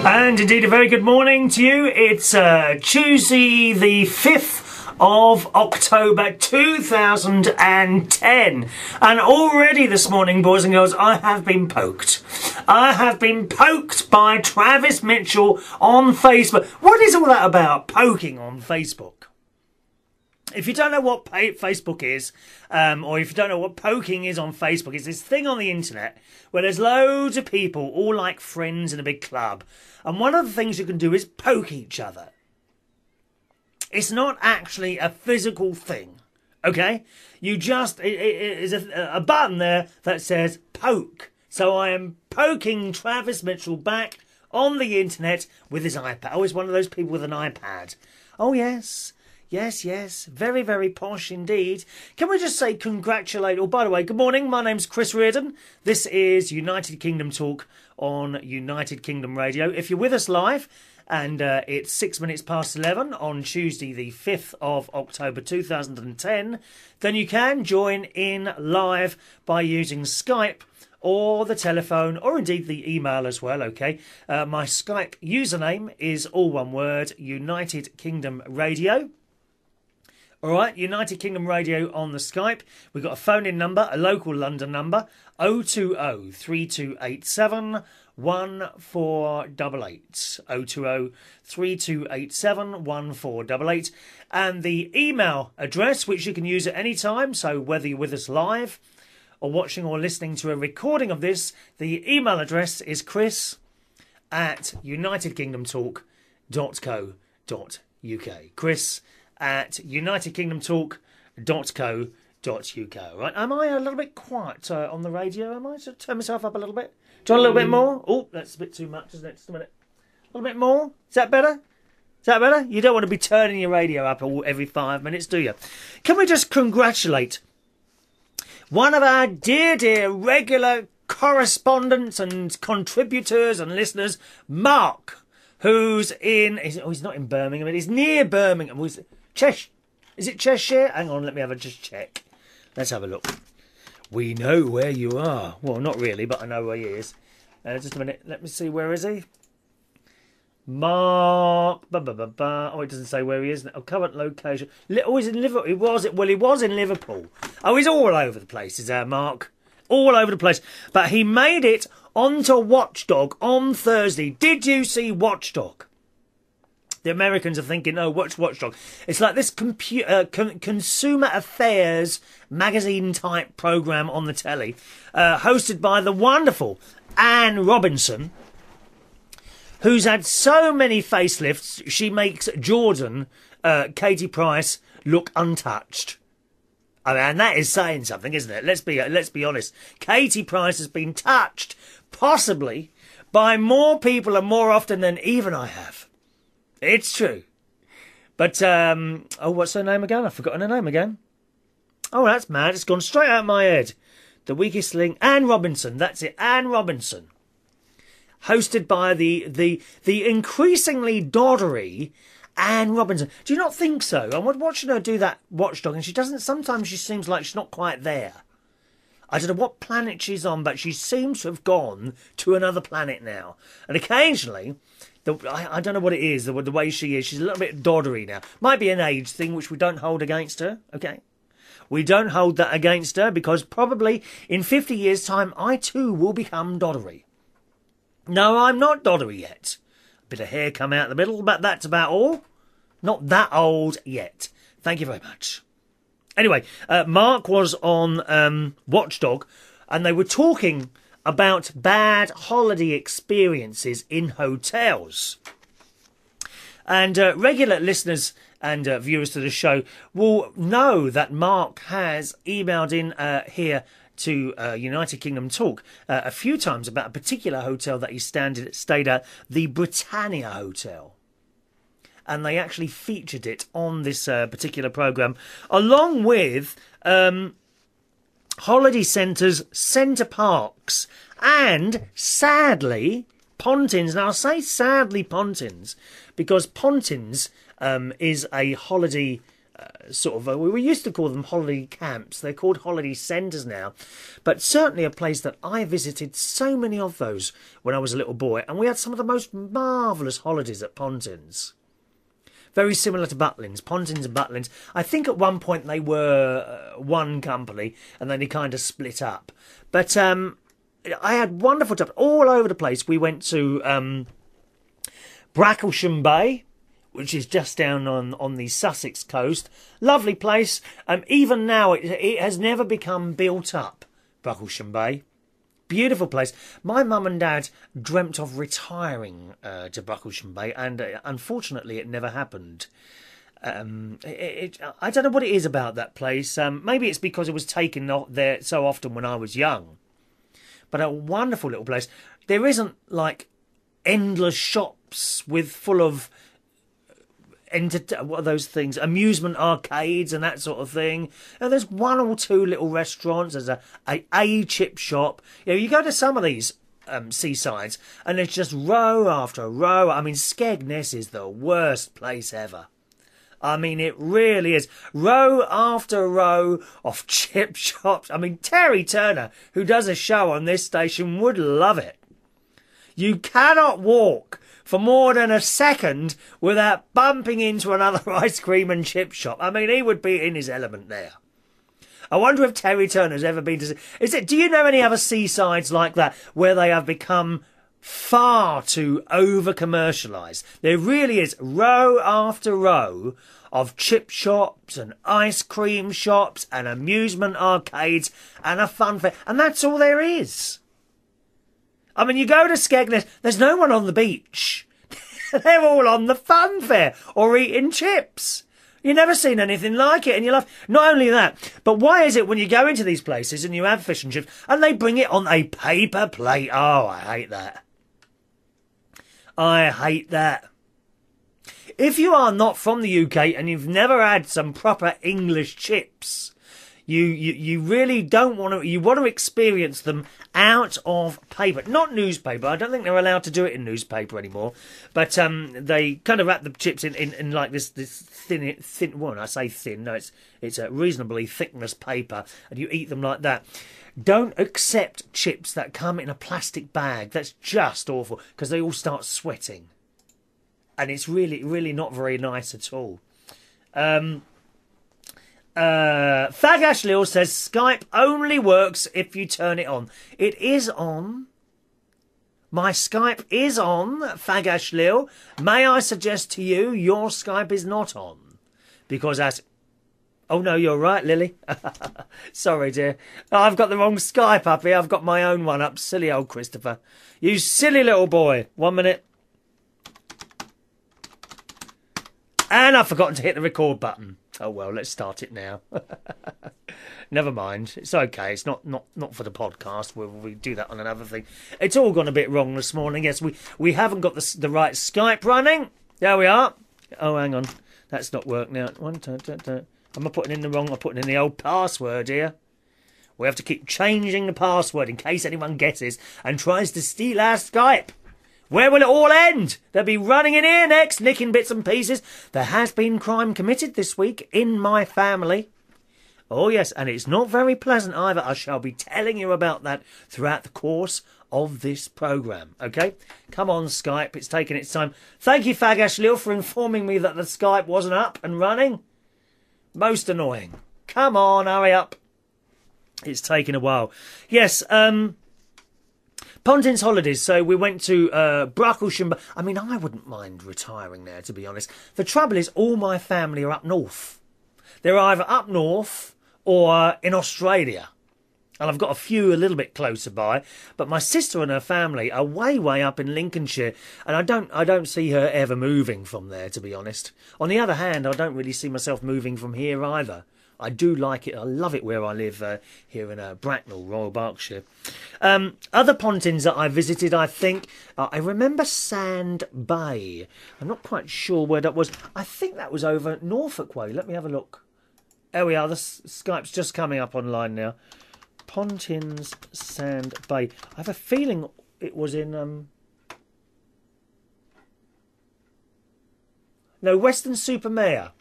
And indeed a very good morning to you. It's Tuesday the 5th of October 2010. And already this morning, boys and girls, I have been poked. I have been poked by Travis Mitchell on Facebook. What is all that about, poking on Facebook? If you don't know what Facebook is, or if you don't know what poking is on Facebook, it's this thing on the internet where there's loads of people, all like friends in a big club. And one of the things you can do is poke each other. It's not actually a physical thing, okay? You just, it is a button there that says poke. So I am poking Travis Mitchell back on the internet with his iPad. Oh, he's one of those people with an iPad. Oh, yes. Yes, yes. Very, very posh indeed. Can we just say congratulate... Oh, by the way, good morning. My name's Chris Reardon. This is United Kingdom Talk on United Kingdom Radio. If you're with us live, and it's 6 minutes past 11 on Tuesday the 5th of October 2010, then you can join in live by using Skype or the telephone, or indeed the email as well, okay? My Skype username is all one word, United Kingdom Radio. All right, United Kingdom Radio on the Skype. We've got a phone-in number, a local London number, 020 3287 1488. 020 3287 1488. And the email address, which you can use at any time, so whether you're with us live or watching or listening to a recording of this, the email address is chris@unitedkingdomtalk.co.uk. chris@unitedkingdomtalk.co.uk. Right? Am I a little bit quiet on the radio? Am I? Should turn myself up a little bit? Do you want a little bit more? Oh, that's a bit too much, isn't it? Just a minute. A little bit more? Is that better? Is that better? You don't want to be turning your radio up every 5 minutes, do you? Can we just congratulate one of our dear, dear regular correspondents and contributors and listeners, Mark, who's in... he's not in Birmingham, he's near Birmingham. Is it Cheshire? Hang on, let me just check. Let's have a look. We know where you are. Well, not really, but I know where he is. Just a minute. Let me see. Where is he? Mark. Oh, it doesn't say where he is. Oh, current location. Oh, he's in Liverpool. He was in Liverpool. Oh, he's all over the place, is our Mark. All over the place. But he made it onto Watchdog on Thursday. Did you see Watchdog? The Americans are thinking, oh, what's Watchdog? It's like this consumer affairs magazine-type programme on the telly, hosted by the wonderful Anne Robinson, who's had so many facelifts, she makes Jordan, Katie Price, look untouched. I mean, and that is saying something, isn't it? Let's be honest. Katie Price has been touched, possibly, by more people and more often than even I have. It's true. But, oh, what's her name again? I've forgotten her name again. Oh, that's mad. It's gone straight out of my head. The weakest link. Anne Robinson. That's it. Anne Robinson. Hosted by the increasingly doddery Anne Robinson. Do you not think so? I'm watching her do that Watchdog, and sometimes she seems like she's not quite there. I don't know what planet she's on, but she seems to have gone to another planet now. And occasionally... I don't know what it is, the way she is. She's a little bit doddery now. Might be an age thing, which we don't hold against her, okay? We don't hold that against her, because probably in 50 years' time, I too will become doddery. No, I'm not doddery yet. A bit of hair come out the middle, but that's about all. Not that old yet. Thank you very much. Anyway, Mark was on Watchdog, and they were talking about bad holiday experiences in hotels. And regular listeners and viewers to the show will know that Mark has emailed in here to United Kingdom Talk a few times about a particular hotel that he stayed at, the Britannia Hotel. And they actually featured it on this particular programme, along with... holiday centres, centre parks, and, sadly, Pontins. Now, I say sadly Pontins, because Pontins is a holiday sort of, we used to call them holiday camps. They're called holiday centres now. But certainly a place that I visited so many of those when I was a little boy. And we had some of the most marvellous holidays at Pontins. Very similar to Butlins, Pontins and Butlins. I think at one point they were one company and then they kind of split up. But I had wonderful times all over the place. We went to Bracklesham Bay, which is just down on the Sussex coast. Lovely place. Even now, it has never become built up, Bracklesham Bay. Beautiful place. My mum and dad dreamt of retiring to Bracklesham Bay, and unfortunately it never happened. I don't know what it is about that place. Maybe it's because it was taken there so often when I was young. But a wonderful little place. There isn't like endless shops full of what are those things? Amusement arcades and that sort of thing. And there's one or two little restaurants. There's a chip shop. You know, you go to some of these seasides and it's just row after row. I mean, Skegness is the worst place ever. I mean, it really is. Row after row of chip shops. I mean, Terry Turner, who does a show on this station, would love it. You cannot walk for more than a second without bumping into another ice cream and chip shop. I mean, he would be in his element there. I wonder if Terry Turner's ever been to... Do you know any other seasides like that where they have become far too over-commercialised? There really is row after row of chip shops and ice cream shops and amusement arcades and a fun fair. And that's all there is. I mean, you go to Skegness, there's no one on the beach. They're all on the fun fair or eating chips. You've never seen anything like it, and you laugh. Not only that, but why is it when you go into these places and you have fish and chips and they bring it on a paper plate? Oh, I hate that. I hate that. If you are not from the UK and you've never had some proper English chips, you really don't want to. You want to experience them out of paper, not newspaper. I don't think they're allowed to do it in newspaper anymore. But they kind of wrap the chips in like this thin. Well, I say thin. No, it's a reasonably thickness paper, and you eat them like that. Don't accept chips that come in a plastic bag. That's just awful because they all start sweating, and it's really not very nice at all. Fag Ashley says Skype only works if you turn it on. It is on. My Skype is on, Fag Ashley. May I suggest to you your Skype is not on? Because that's... Oh, no, you're right, Lily. Sorry, dear. I've got the wrong Skype up here. I've got my own one up. Silly old Christopher. You silly little boy. 1 minute. And I've forgotten to hit the record button. Oh, well, let's start it now. Never mind. It's okay. It's not for the podcast. We do that on another thing. It's all gone a bit wrong this morning. Yes, we haven't got the right Skype running. There we are. Oh, hang on. That's not worked now. Am I putting in the wrong? I'm putting in the old password here. We have to keep changing the password in case anyone guesses and tries to steal our Skype. Where will it all end? They'll be running in here next, nicking bits and pieces. There has been crime committed this week in my family. Oh, yes, and it's not very pleasant either. I shall be telling you about that throughout the course of this programme, OK? Come on, Skype. It's taking its time. Thank you, Fag Ashley, for informing me that the Skype wasn't up and running. Most annoying. Come on, hurry up. It's taking a while. Yes, Pontins holidays, so we went to Bracklesham. I mean, I wouldn't mind retiring there, to be honest. The trouble is, all my family are up north. They're either up north or in Australia. And I've got a few a little bit closer by. But my sister and her family are way up in Lincolnshire. And I don't see her ever moving from there, to be honest. On the other hand, I don't really see myself moving from here either. I do like it. I love it where I live here in Bracknell, Royal Berkshire. Other Pontins that I visited, I think, I remember Sand Bay. I'm not quite sure where that was. I think that was over Norfolk way. Let me have a look. There we are. The Skype's just coming up online now. Pontins Sand Bay. I have a feeling it was in... No, Western Supermare.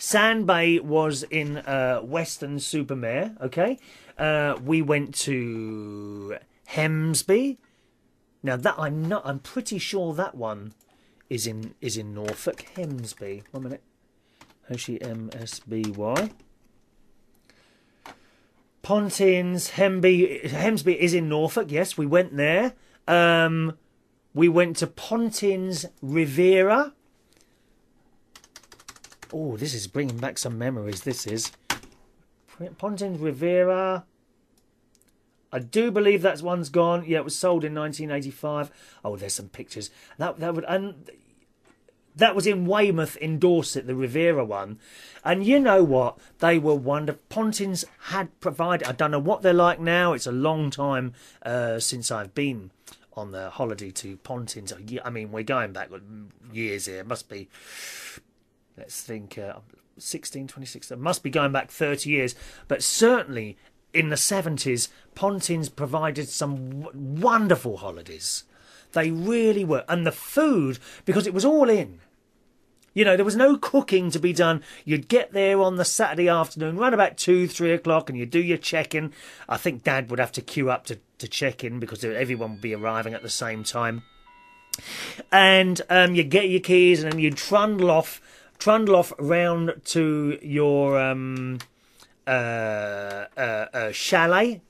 Sandbay was in Weston-super-Mare, okay? We went to Hemsby. Now that I'm pretty sure that one is in Norfolk. Hemsby. 1 minute. Hemsby. Pontins, Hemsby is in Norfolk. Yes, we went there. We went to Pontins Riviera. Oh, this is bringing back some memories. This is Pontins Riviera. I do believe that one's gone. Yeah, it was sold in 1985. Oh, there's some pictures. That was in Weymouth, in Dorset, the Riviera one. And you know what? They were wonderful. Pontins had provided... I don't know what they're like now. It's a long time since I've been on the holiday to Pontins. I mean, we're going back years here. It must be... Let's think... 26. It must be going back 30 years. But certainly... in the 70s, Pontins provided some wonderful holidays. They really were. And the food, because it was all in. You know, there was no cooking to be done. You'd get there on the Saturday afternoon, around about 2, 3 o'clock, and you'd do your check-in. I think Dad would have to queue up to check in because everyone would be arriving at the same time. And you'd get your keys, and then you'd trundle off round to your... chalet,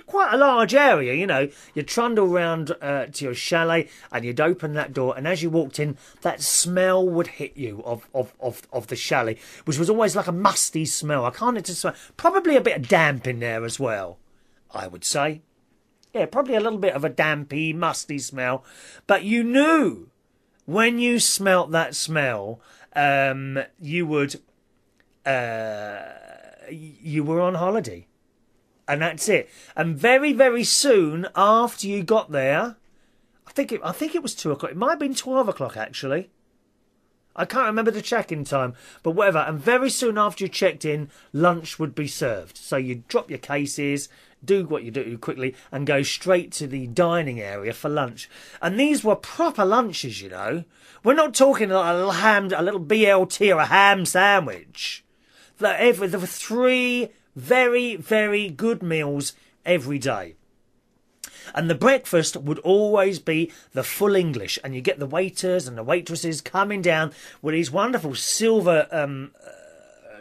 quite a large area, you know. You'd trundle round to your chalet, and you'd open that door, and as you walked in, that smell would hit you of the chalet, which was always like a musty smell. I can't smell. Probably a bit of damp in there as well, I would say. Yeah, probably a little bit of a dampy, musty smell. But you knew when you smelt that smell, you would. You were on holiday, and that's it. And very, very soon after you got there, I think it was 2 o'clock. It might have been 12 o'clock actually. I can't remember the check-in time, but whatever. And very soon after you checked in, lunch would be served. So you'd drop your cases, do what you do quickly, and go straight to the dining area for lunch. And these were proper lunches, you know. We're not talking like a little BLT or a ham sandwich. There were 3 very, very good meals every day. And the breakfast would always be the full English. And you get the waiters and the waitresses coming down with these wonderful silver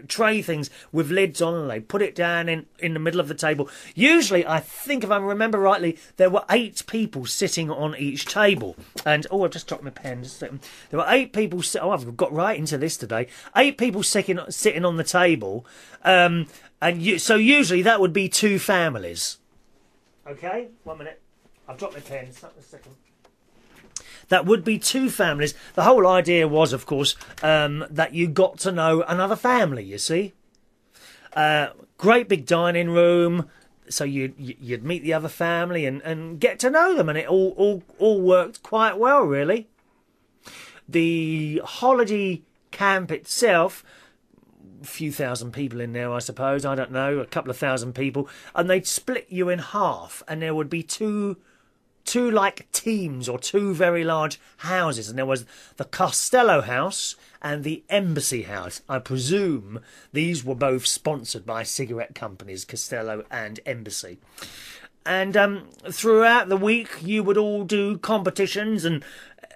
tray things with lids on, and they put it down in the middle of the table. Usually, I think if I remember rightly, there were 8 people sitting on each table. And, oh, I've just dropped my pen. Just a second. There were 8 people... Oh, I've got right into this today. 8 people sitting on the table. So usually that would be 2 families. Okay, 1 minute. I've dropped my pen. Stop a second. That would be 2 families. The whole idea was, of course, that you got to know another family, you see. Great big dining room, so you'd meet the other family and get to know them, and it all worked quite well, really. The holiday camp itself, a few thousand people in there, I suppose, I don't know, a couple of thousand people, and they'd split you in half, and there would be two like teams, or 2 very large houses, and there was the Castello house and the Embassy house. I presume these were both sponsored by cigarette companies, Castello and Embassy. And throughout the week you would all do competitions, and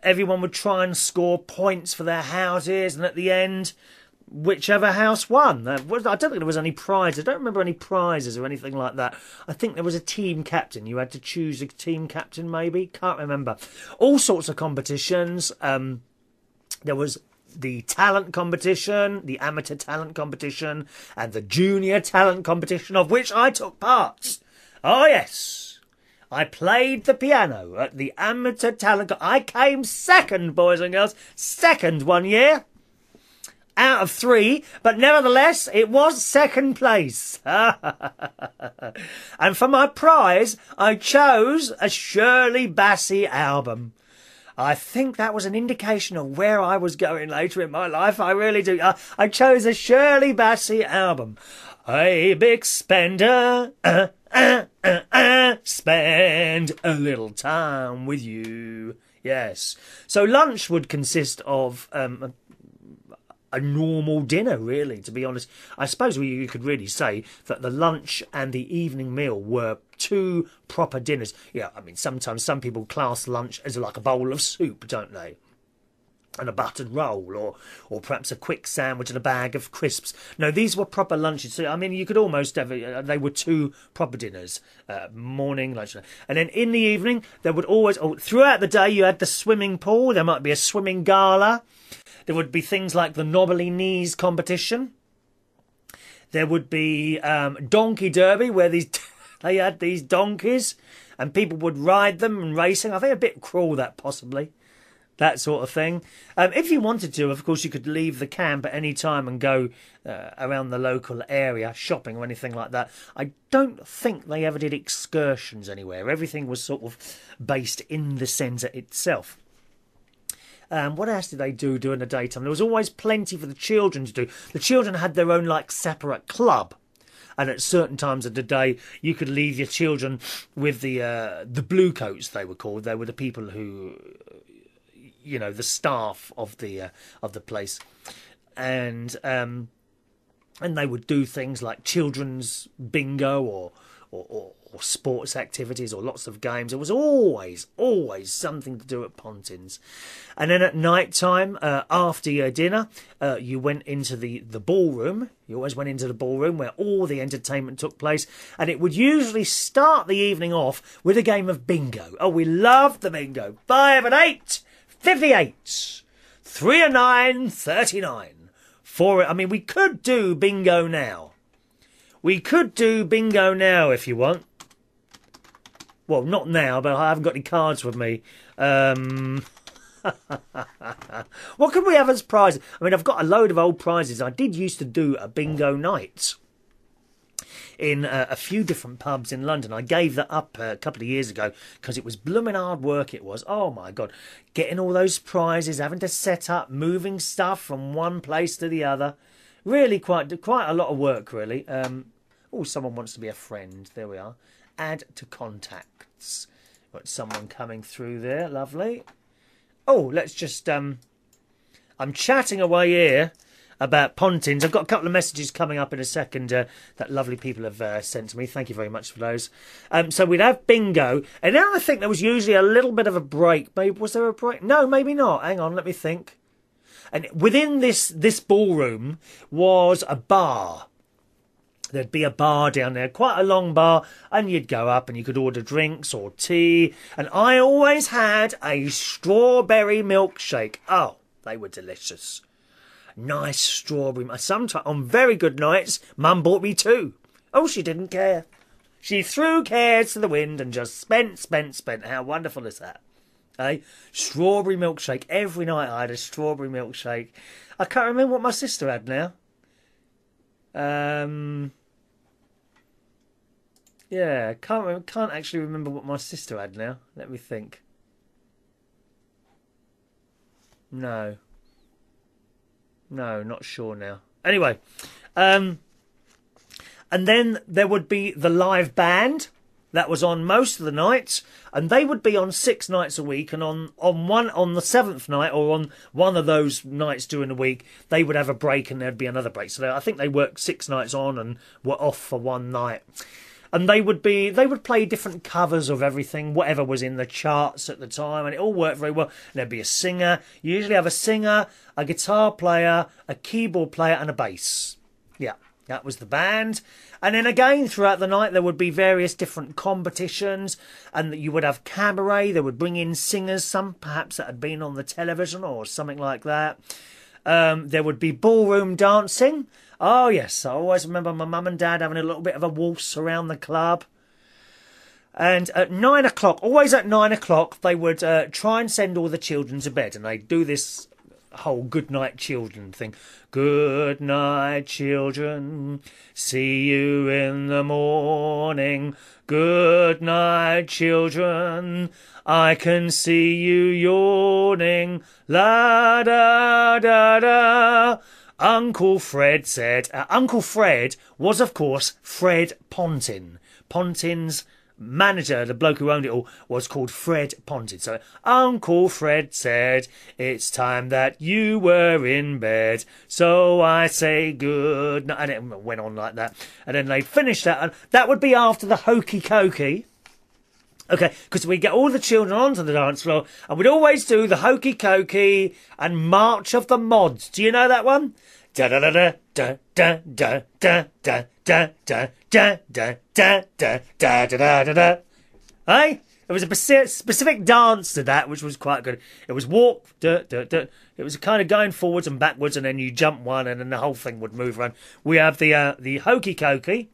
everyone would try and score points for their houses, and at the end, whichever house won. I don't think there was any prizes. I don't remember any prizes or anything like that. I think there was a team captain. You had to choose a team captain, maybe. Can't remember. All sorts of competitions. There was the talent competition, the amateur talent competition, and the junior talent competition, of which I took part. Oh, yes. I played the piano at the amateur talent. I came second, boys and girls. Second one year. Out of 3, but nevertheless, it was second place. And for my prize, I chose a Shirley Bassey album. I think that was an indication of where I was going later in my life. I really do. I chose a Shirley Bassey album. Hey, big spender, spend a little time with you. Yes. So lunch would consist of... a normal dinner, really, to be honest. I suppose you could really say that the lunch and the evening meal were two proper dinners. Yeah, I mean, sometimes some people class lunch as like a bowl of soup, don't they? And a buttered roll, or perhaps a quick sandwich and a bag of crisps. No, these were proper lunches. So, I mean, you could almost have, they were two proper dinners, morning, lunch. And then in the evening, there would always, throughout the day, you had the swimming pool. There might be a swimming gala. There would be things like the knobbly knees competition. There would be donkey derby, where they had these donkeys, and people would ride them and racing. I think a bit cruel, that possibly. That sort of thing. If you wanted to, of course, you could leave the camp at any time and go around the local area, shopping or anything like that. I don't think they ever did excursions anywhere. Everything was sort of based in the centre itself. What else did they do during the daytime? There was always plenty for the children to do. The children had their own, like, separate club. And at certain times of the day, you could leave your children with the blue coats, they were called. They were the people who... you know, the staff of the place, and they would do things like children's bingo or sports activities or lots of games. There was always something to do at Pontins. And then at night time, after your dinner, you went into the ballroom. You always went into the ballroom where all the entertainment took place, and it would usually start the evening off with a game of bingo. Oh, we loved the bingo. 5 and 8. 58, 3 and 9, 39, 4. I mean, we could do bingo now. We could do bingo now if you want. Well, not now, but I haven't got any cards with me. What could we have as prizes? I mean, I've got a load of old prizes. I did used to do a bingo night in a few different pubs in London. I gave that up a couple of years ago because it was blooming hard work, it was. Oh, my God. Getting all those prizes, having to set up, moving stuff from one place to the other. Really quite a lot of work, really. Oh, someone wants to be a friend. There we are. Add to contacts. Got someone coming through there. Lovely. Oh, let's just... I'm chatting away here about Pontins. I've got a couple of messages coming up in a second that lovely people have sent to me. Thank you very much for those. So we'd have bingo, and then I think there was usually a little bit of a break. Maybe was there a break? No, maybe not. Hang on, let me think. And within this ballroom was a bar. There'd be a bar down there, quite a long bar, and you'd go up and you could order drinks or tea. And I always had a strawberry milkshake. Oh, they were delicious. Nice strawberry. Sometimes, on very good nights, Mum bought me 2. Oh, she didn't care. She threw cares to the wind and just spent. How wonderful is that? Eh? Strawberry milkshake. Every night I had a strawberry milkshake. I can't remember what my sister had now. Yeah, can't actually remember what my sister had now. Let me think. No, not sure now. Anyway, and then there would be the live band that was on most of the nights, and they would be on 6 nights a week. And on the 7th night, or on one of those nights during the week, they would have a break, and there'd be another break. So I think they worked 6 nights on and were off for one night. And they would play different covers of everything, whatever was in the charts at the time, and it all worked very well. And there'd be a singer. You usually have a singer, a guitar player, a keyboard player, and a bass. Yeah, that was the band. And then again, throughout the night, there would be various different competitions, and you would have cabaret. They would bring in singers, some perhaps that had been on the television or something like that. There would be ballroom dancing. Oh, yes, I always remember my mum and dad having a little bit of a waltz around the club. And at 9 o'clock, always at 9 o'clock, they would try and send all the children to bed. And they'd do this whole good night children thing. Good night, children. See you in the morning. Good night, children. I can see you yawning. La da da da. Uncle Fred said... Uncle Fred was, of course, Fred Pontin. Pontins manager, the bloke who owned it all, was called Fred Pontins. So Uncle Fred said, it's time that you were in bed, so I say good night. And it went on like that. And then they'd finish that, and that would be after the hokey cokey. Okay, because we get all the children onto the dance floor, and we'd always do the hokey cokey and March of the Mods. Do you know that one? Da da da da da da da da da da da da da da da da da da da. Hey, there was a specific dance to that, which was quite good. It was walk, da da da. It was kind of going forwards and backwards, and then you jump one, and then the whole thing would move around. We have the hokey cokey.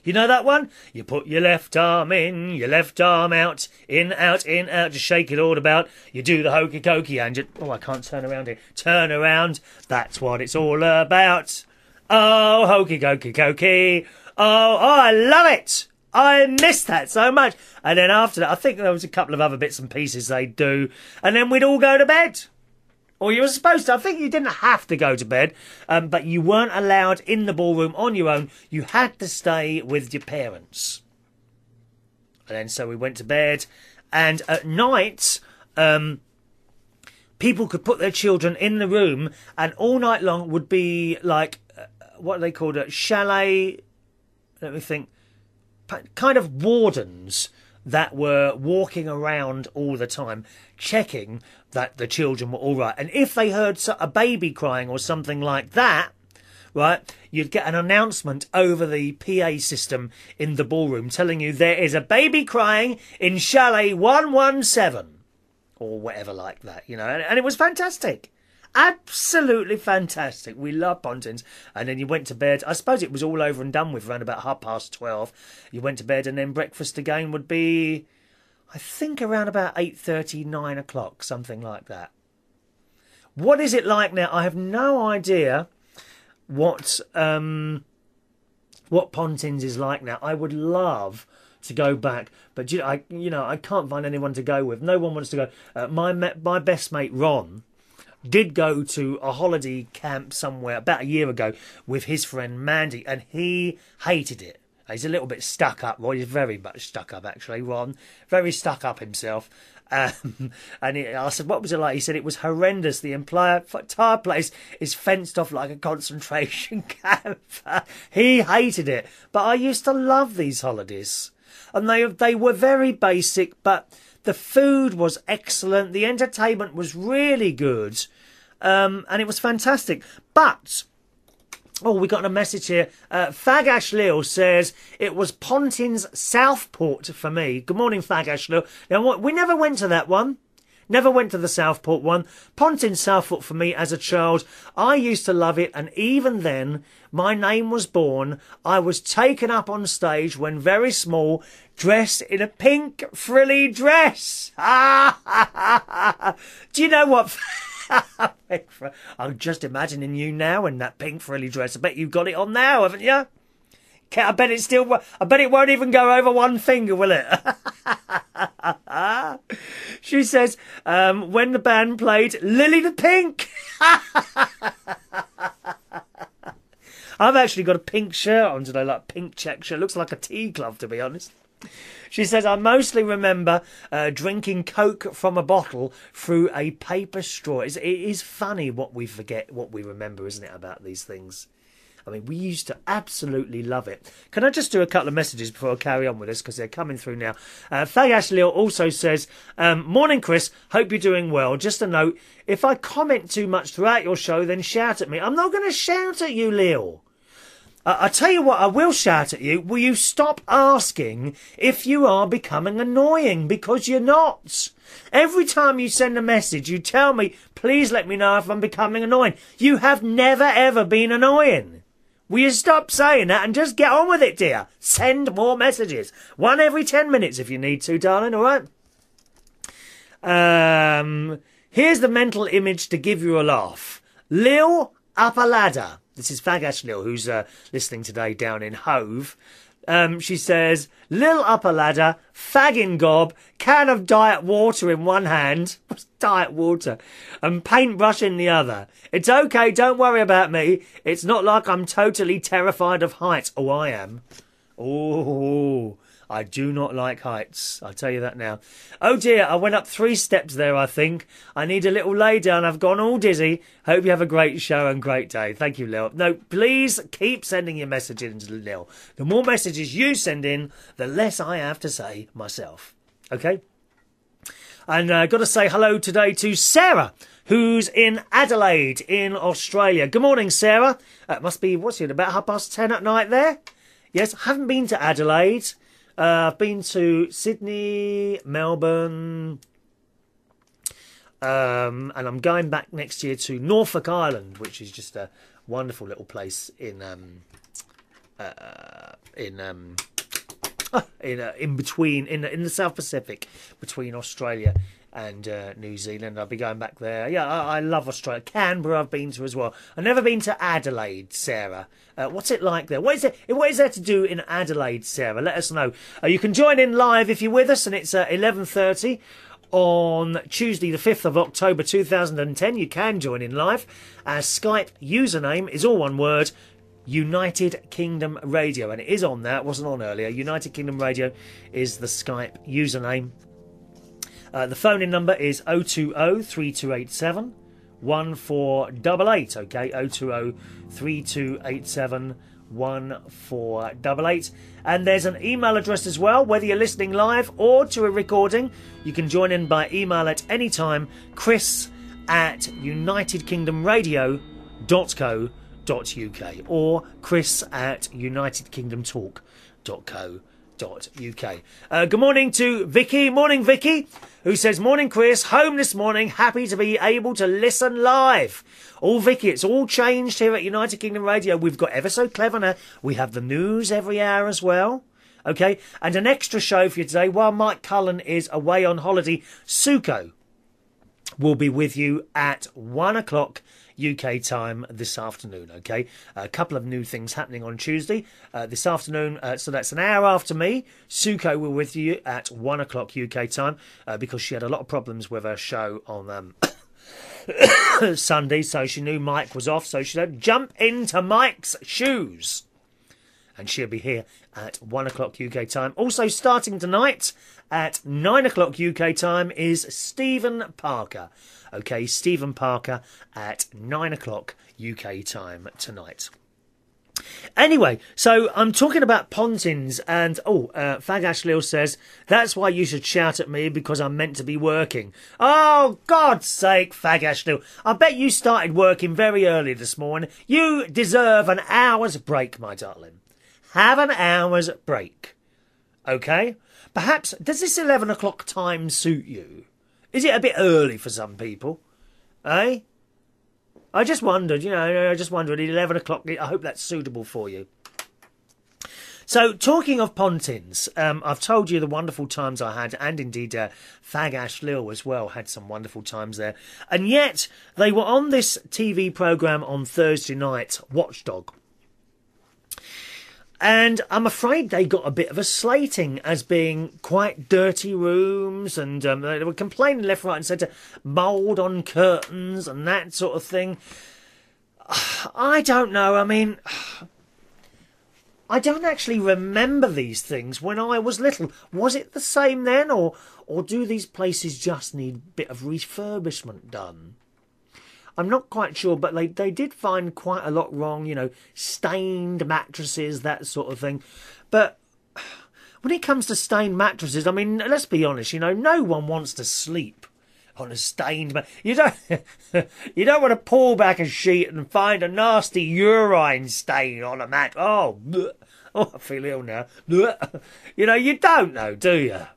You know that one? You put your left arm in, your left arm out, in, out, just shake it all about. You do the hokey cokey and you... Oh, I can't turn around here. Turn around, that's what it's all about. Oh, hokey cokey cokey. Oh, I love it. I miss that so much. And then after that, I think there was a couple of other bits and pieces they'd do. And then we'd all go to bed. Or you were supposed to. I think you didn't have to go to bed, but you weren't allowed in the ballroom on your own. You had to stay with your parents. And then so we went to bed, and at night, people could put their children in the room, and all night long would be like, what are they called? Chalet, let me think, kind of wardens that were walking around all the time, checking that the children were all right. And if they heard a baby crying or something like that, right, you'd get an announcement over the PA system in the ballroom telling you there is a baby crying in Chalet 117 or whatever like that, you know. And it was fantastic. Absolutely fantastic. We love Pontins. And then you went to bed. I suppose it was all over and done with around about 12:30. You went to bed, and then breakfast again would be, I think, around about 8:30, 9 o'clock, something like that. What is it like now? I have no idea what Pontins is like now. I would love to go back, but I can't find anyone to go with. No one wants to go. My best mate Ron did go to a holiday camp somewhere about a year ago with his friend Mandy, and he hated it. He's a little bit stuck up. Well, he's very much stuck up, actually, Ron. Very stuck up himself. I said, what was it like? He said it was horrendous. The entire place is fenced off like a concentration camp. He hated it. But I used to love these holidays. And they were very basic, but the food was excellent. The entertainment was really good. And it was fantastic. But... oh, we got a message here. Fag Ash Lil says, it was Pontins Southport for me. Good morning, Fag Ash Lil. Now, we never went to that one. Never went to the Southport one. Pontins Southport for me as a child. I used to love it, and even then, my name was born. I was taken up on stage when very small, dressed in a pink frilly dress. Do you know what... I'm just imagining you now in that pink frilly dress. I bet you've got it on now, haven't you? I bet it won't even go over one finger, will it? She says, when the band played Lily the Pink. I've actually got a pink shirt on today, like a pink check shirt. Looks like a tea glove, to be honest. She says, I mostly remember drinking Coke from a bottle through a paper straw. It is funny what we forget, what we remember, isn't it, about these things? I mean, we used to absolutely love it. Can I just do a couple of messages before I carry on with this, because they're coming through now. Faye Ashley also says, morning, Chris. Hope you're doing well. Just a note, if I comment too much throughout your show, then shout at me. I'm not going to shout at you, Leo. I tell you what, I will shout at you. Will you stop asking if you are becoming annoying? Because you're not. Every time you send a message, you tell me, please let me know if I'm becoming annoying. You have never, ever been annoying. Will you stop saying that and just get on with it, dear? Send more messages. One every 10 minutes if you need to, darling, all right? Here's the mental image to give you a laugh. Lil up a ladder. This is Fag Ashley, who's listening today down in Hove. She says, Lil up a ladder, fagging gob, can of diet water in one hand. What's diet water? And paintbrush in the other. It's okay, don't worry about me. It's not like I'm totally terrified of heights. Oh, I am. Oh, I do not like heights. I'll tell you that now. Oh dear, I went up 3 steps there, I think. I need a little lay down. I've gone all dizzy. Hope you have a great show and great day. Thank you, Lil. No, please keep sending your messages in, Lil. The more messages you send in, the less I have to say myself. Okay? And got to say hello today to Sarah, who's in Adelaide in Australia. Good morning, Sarah. It must be, what's it, about 10:30 at night there? Yes, I haven't been to Adelaide. I've been to Sydney, Melbourne, and I'm going back next year to Norfolk Island, which is just a wonderful little place in between in the South Pacific, between Australia and New Zealand. I'll be going back there. Yeah, I love Australia. Canberra I've been to as well. I've never been to Adelaide, Sarah. What's it like there? What is there to do in Adelaide, Sarah? Let us know. You can join in live if you're with us, and it's 11:30 on Tuesday the 5th of October 2010. You can join in live. Our Skype username is all one word, United Kingdom Radio, and it is on there. It wasn't on earlier. United Kingdom Radio is the Skype username. The phone-in number is 020 3287 1488. Okay, 020 3287 1488. And there's an email address as well, whether you're listening live or to a recording. You can join in by email at any time, chris@unitedkingdomradio.co.uk or chris@unitedkingdomtalk.co.uk. Good morning to Vicky. Morning, Vicky, who says, morning, Chris. Home this morning. Happy to be able to listen live. Oh, Vicky, it's all changed here at United Kingdom Radio. We've got ever so clever now. We have the news every hour as well. Okay, and an extra show for you today. While Mike Cullen is away on holiday, Suko will be with you at 1 o'clock UK time this afternoon. Okay, a couple of new things happening on Tuesday this afternoon, so that's an hour after me. Suko will be with you at 1 o'clock UK time because she had a lot of problems with her show on Sunday, so she knew Mike was off, so she said jump into Mike's shoes, and she'll be here at 1 o'clock UK time. Also starting tonight at 9 o'clock UK time is Stephen Parker. Okay, Stephen Parker at 9 o'clock UK time tonight. Anyway, so I'm talking about Pontins, and Fag Ashley says, that's why you should shout at me, because I'm meant to be working. Oh, God's sake, Fag Ashley. I bet you started working very early this morning. You deserve an hour's break, my darling. Have an hour's break. Okay? Perhaps, does this 11 o'clock time suit you? Is it a bit early for some people? Eh? I just wondered, at 11 o'clock, I hope that's suitable for you. So, talking of Pontins, I've told you the wonderful times I had, and indeed Fag Ash Lil as well had some wonderful times there. And yet, they were on this TV programme on Thursday night, Watchdog. And I'm afraid they got a bit of a slating as being quite dirty rooms, and they were complaining left, right and centre, mould on curtains and that sort of thing. I don't know, I mean, I don't actually remember these things when I was little. Was it the same then, or do these places just need a bit of refurbishment done? I'm not quite sure, but they did find quite a lot wrong, stained mattresses, that sort of thing. But when it comes to stained mattresses, I mean, let's be honest, no one wants to sleep on a stained mattress. You don't want to pull back a sheet and find a nasty urine stain on a mat. Oh, I feel ill now. You don't know, do you?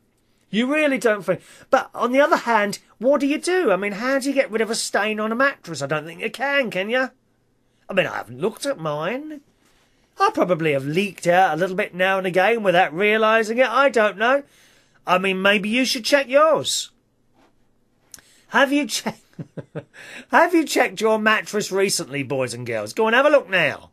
You really don't think. But on the other hand, what do you do? I mean, how do you get rid of a stain on a mattress? I don't think you can you? I mean, I haven't looked at mine. I probably have leaked out a little bit now and again without realising it. I don't know. I mean, maybe you should check yours. Have you checked your mattress recently, boys and girls? Go and have a look now.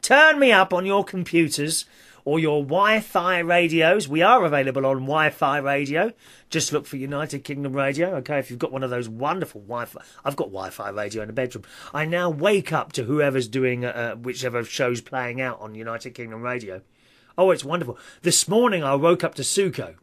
Turn me up on your computers or your Wi-Fi radios. We are available on Wi-Fi radio. Just look for United Kingdom Radio, okay, if you've got one of those wonderful Wi-Fi. I've got Wi-Fi radio in the bedroom. I now wake up to whoever's doing whichever show's playing out on United Kingdom Radio. Oh, it's wonderful. This morning I woke up to Suko.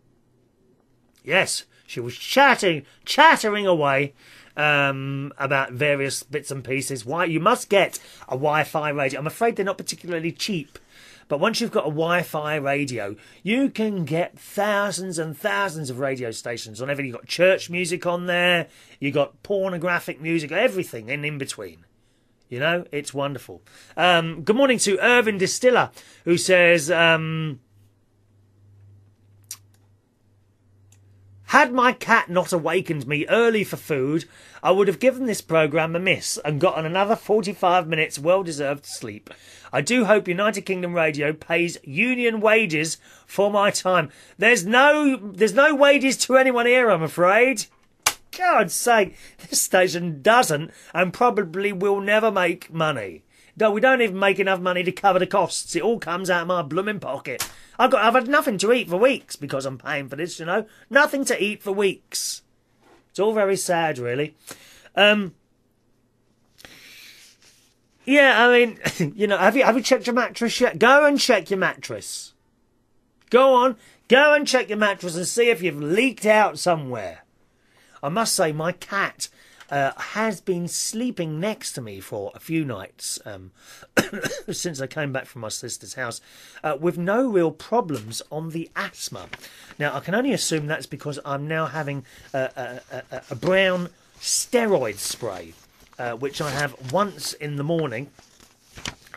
Yes, she was chattering away about various bits and pieces. Why you must get a Wi-Fi radio. I'm afraid they're not particularly cheap. But once you've got a Wi-Fi radio, you can get thousands and thousands of radio stations on everything. You've got church music on there, you've got pornographic music, everything in between. You know, it's wonderful. Good morning to Irvin Distiller, who says, had my cat not awakened me early for food, I would have given this programme a miss and gotten another 45 minutes well-deserved sleep. I do hope United Kingdom Radio pays union wages for my time. There's no wages to anyone here, I'm afraid. God's sake, this station doesn't and probably will never make money. No, we don't even make enough money to cover the costs. It all comes out of my blooming pocket. I've had nothing to eat for weeks because I'm paying for this, you know. Nothing to eat for weeks. It's all very sad, really. Yeah, I mean, you know, have you checked your mattress yet? Go and check your mattress. Go on, go and check your mattress and see if you've leaked out somewhere. I must say, my cat has been sleeping next to me for a few nights since I came back from my sister's house with no real problems on the asthma. Now, I can only assume that's because I'm now having a brown steroid spray, which I have once in the morning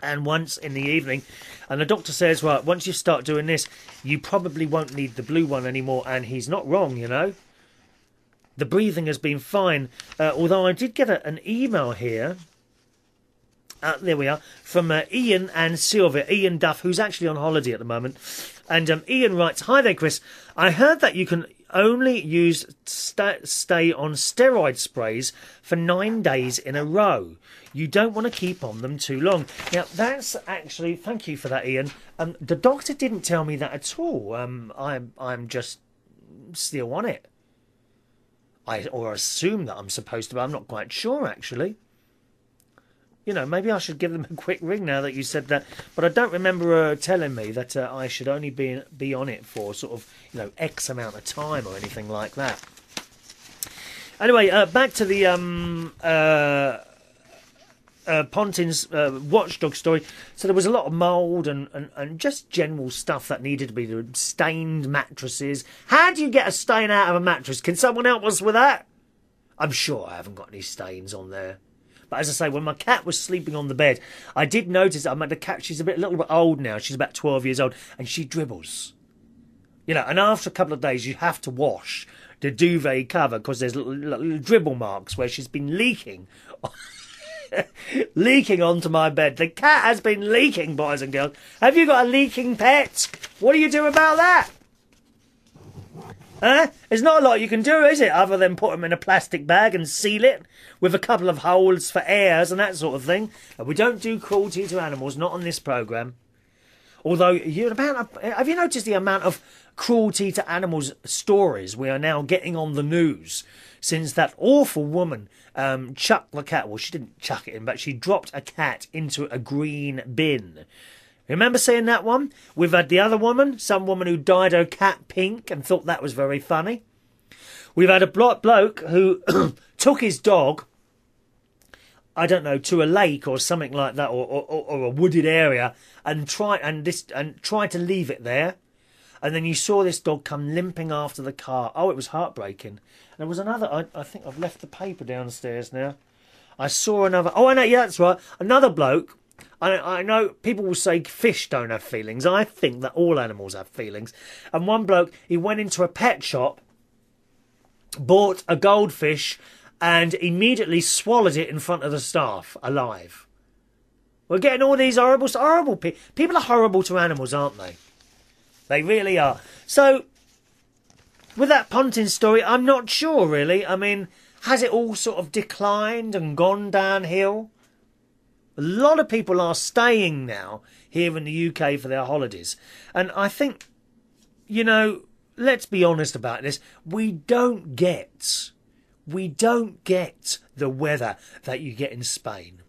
and once in the evening. And the doctor says, right, once you start doing this, you probably won't need the blue one anymore. And he's not wrong, you know. The breathing has been fine, although I did get an email here. There we are, from Ian and Sylvia. Ian Duff, who's actually on holiday at the moment. And Ian writes, hi there, Chris. I heard that you can only stay on steroid sprays for 9 days in a row. You don't want to keep on them too long. Now, that's actually, thank you for that, Ian. The doctor didn't tell me that at all. I'm just still on it. Or assume that I'm supposed to, but I'm not quite sure, actually. You know, maybe I should give them a quick ring now that you said that. But I don't remember her telling me that I should only be on it for sort of, you know, X amount of time or anything like that. Anyway, back to the Pontins watchdog story. So there was a lot of mould and just general stuff that needed to be done. Stained mattresses. How do you get a stain out of a mattress? Can someone help us with that? I'm sure I haven't got any stains on there. But as I say, when my cat was sleeping on the bed, I did notice that the cat, she's a little bit old now. She's about 12 years old and she dribbles. You know, and after a couple of days, you have to wash the duvet cover because there's little dribble marks where she's been leaking. Leaking onto my bed. The cat has been leaking, boys and girls. Have you got a leaking pet? What do you do about that? There's not a lot you can do, is it, other than put them in a plastic bag and seal it with a couple of holes for airs and that sort of thing. And we don't do cruelty to animals, not on this programme. Although, have you noticed the amount of cruelty to animals stories we are now getting on the news since that awful woman chucked the cat? Well, she didn't chuck it in, but she dropped a cat into a green bin. Remember seeing that one? We've had the other woman, some woman who dyed her cat pink and thought that was very funny. We've had a bloke who took his dog, I don't know, to a lake or something like that, or a wooded area, and tried to leave it there. And then you saw this dog come limping after the car. Oh, it was heartbreaking. And there was another, I think I've left the paper downstairs now. I saw another, oh, I know, yeah, that's right. Another bloke. I know people will say fish don't have feelings. I think that all animals have feelings. And one bloke, he went into a pet shop, bought a goldfish, and immediately swallowed it in front of the staff, alive. We're getting all these horrible people. People are horrible to animals, aren't they? They really are. So, with that Pontins story, I'm not sure, really. I mean, has it all sort of declined and gone downhill? A lot of people are staying now here in the UK for their holidays. And I think, you know, let's be honest about this. We don't get the weather that you get in Spain.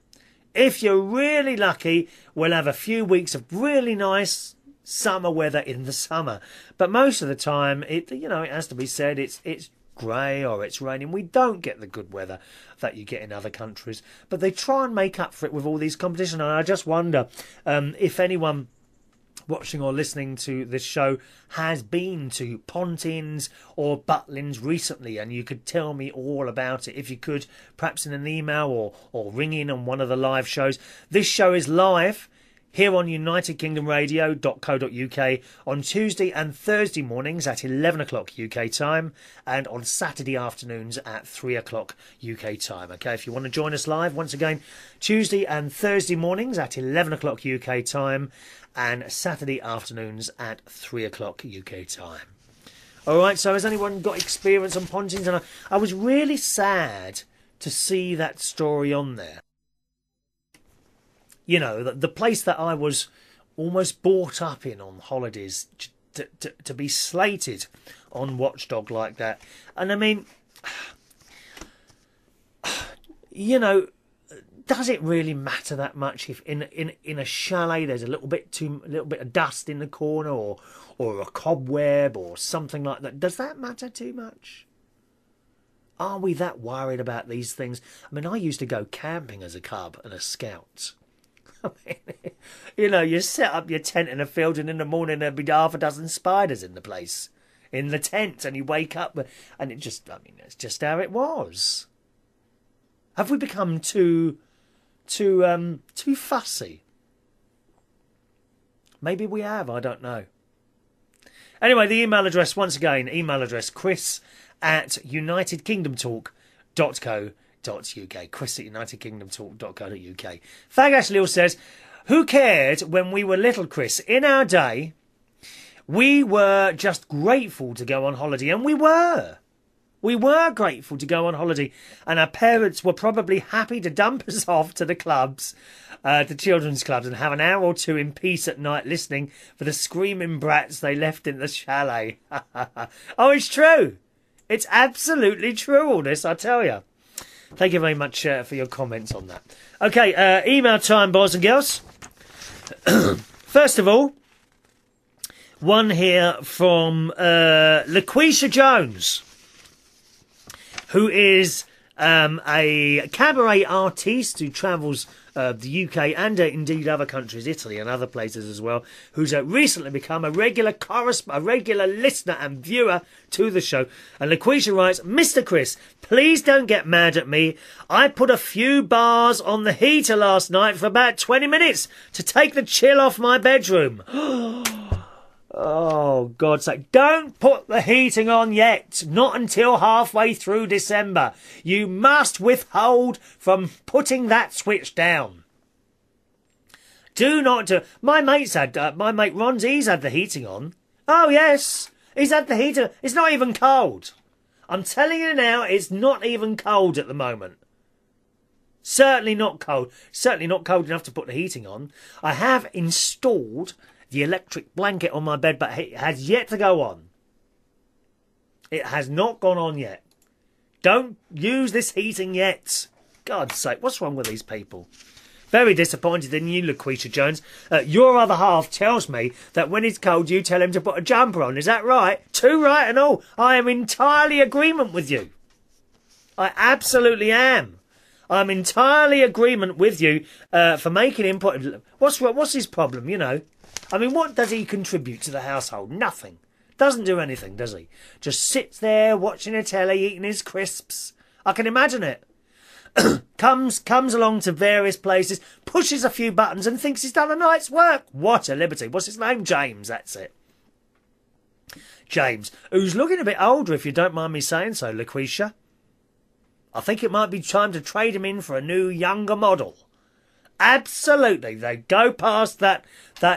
If you're really lucky, we'll have a few weeks of really nice summer weather in the summer. But most of the time, it has to be said, it's grey or it's raining. We don't get the good weather that you get in other countries. But they try and make up for it with all these competitions. And I just wonder if anyone watching or listening to this show has been to Pontins or Butlins recently, and you could tell me all about it. If you could, perhaps in an email or ring in on one of the live shows. This show is live here on UnitedKingdomRadio.co.uk on Tuesday and Thursday mornings at 11 o'clock UK time, and on Saturday afternoons at 3 o'clock UK time. Okay, if you want to join us live, once again, Tuesday and Thursday mornings at 11 o'clock UK time, and Saturday afternoons at 3 o'clock UK time. All right, so has anyone got experience on Pontins? And I was really sad to see that story on there. You know, the place that I was almost brought up in on holidays, to be slated on Watchdog like that. And I mean, you know, does it really matter that much if in a chalet there's a little bit of dust in the corner or a cobweb or something like that? Does that matter too much? Are we that worried about these things? I mean, I used to go camping as a cub and a scout. I mean, you know, you set up your tent in a field and in the morning there'd be half a dozen spiders in the place, in the tent, and you wake up and it just, I mean, it's just how it was. Have we become too fussy? Maybe we have, I don't know. Anyway, the email address, once again, chris@unitedkingdomtalk.co.uk. chris@unitedkingdomtalk.co.uk. Fag Ashley says, who cared when we were little, Chris? In our day, we were just grateful to go on holiday, and we were. We were grateful to go on holiday, and our parents were probably happy to dump us off to the clubs, the children's clubs, and have an hour or two in peace at night listening for the screaming brats they left in the chalet. Oh, it's true. It's absolutely true, all this, I tell you. Thank you very much for your comments on that. Okay, email time, boys and girls. First of all, one here from LaQuisha Jones, who is a cabaret artiste who travels the UK and indeed other countries, Italy and other places as well, who's recently become a regular listener and viewer to the show. And LaQuisha writes, Mr. Chris, please don't get mad at me. I put a few bars on the heater last night for about 20 minutes to take the chill off my bedroom. Oh, God's sake. Don't put the heating on yet. Not until halfway through December. You must withhold from putting that switch down. Do not do... My mate Ron's, he's had the heating on. Oh, yes. He's had the heater. It's not even cold. I'm telling you now, it's not even cold at the moment. Certainly not cold. Certainly not cold enough to put the heating on. I have installed the electric blanket on my bed, but it has yet to go on. It has not gone on yet. Don't use this heating yet. God's sake, what's wrong with these people? Very disappointed in you, LaQuisha Jones. Your other half tells me that when it's cold, you tell him to put a jumper on. Is that right? Too right and all. I am entirely agreement with you. I absolutely am. I'm entirely agreement with you for making him put... What's his problem, you know? I mean, what does he contribute to the household? Nothing. Doesn't do anything, does he? Just sits there watching a telly, eating his crisps. I can imagine it. comes along to various places, pushes a few buttons and thinks he's done a night's work. What a liberty. What's his name? James, that's it. James, who's looking a bit older, if you don't mind me saying so, LaQuisha. I think it might be time to trade him in for a new, younger model. Absolutely. They go past that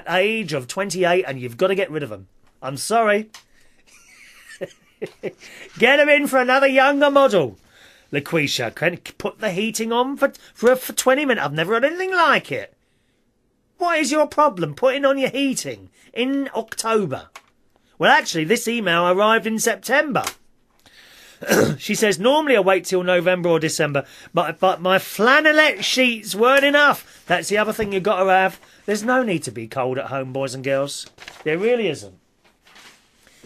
age of 28 and you've got to get rid of them. I'm sorry. Get him in for another younger model. LaQuisha, can put the heating on for 20 minutes. I've never had anything like it. What is your problem putting on your heating in October? Well, actually, this email arrived in September. She says, normally I wait till November or December, but my flannelette sheets weren't enough. That's the other thing you've got to have. There's no need to be cold at home, boys and girls. There really isn't.